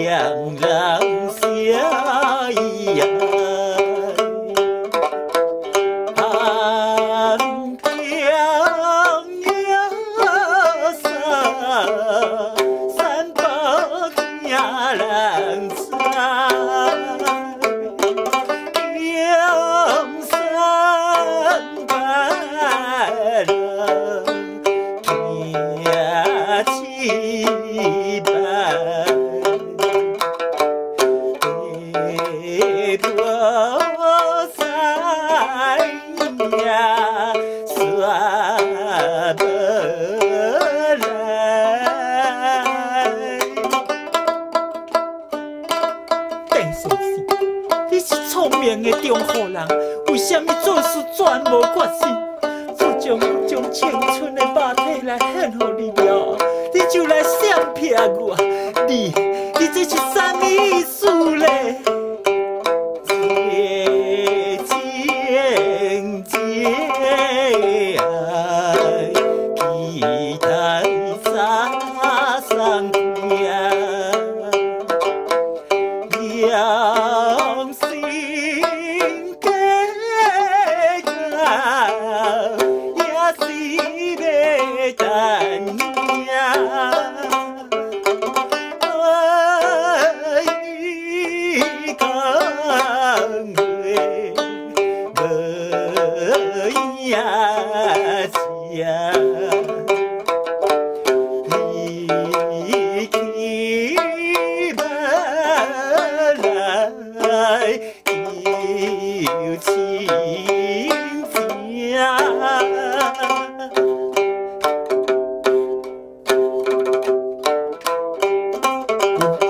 双人相依安平呀山北行人知。你是聪明的中国人，为什么做事全无决心？我将青春的肉体来献予你了，你就来闪避我，你这是啥物意思咧？情爱，期待早上听。用心计较，也是要等命。爱讲话无影声。有情情，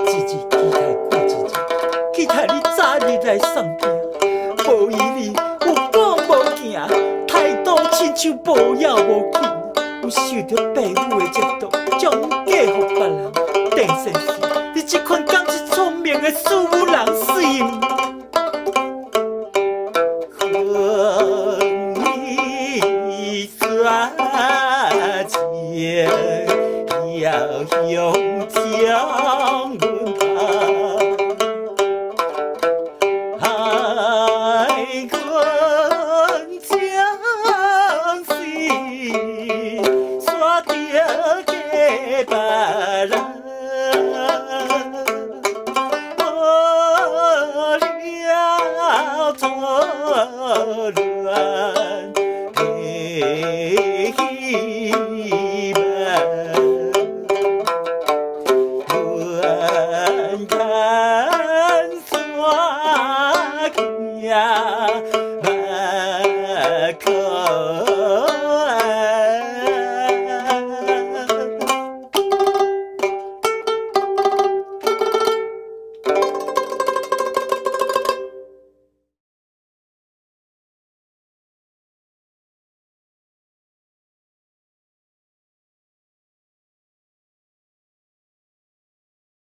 自己期待过自己，期待你早日来送病。无依你，有讲无行，态度亲像无要无紧。有受到父母的嫉妒，将阮嫁予别人。郑先生，你这款敢是聪明的事务人士？要用将阮拍，爱阮将心锁定给别人。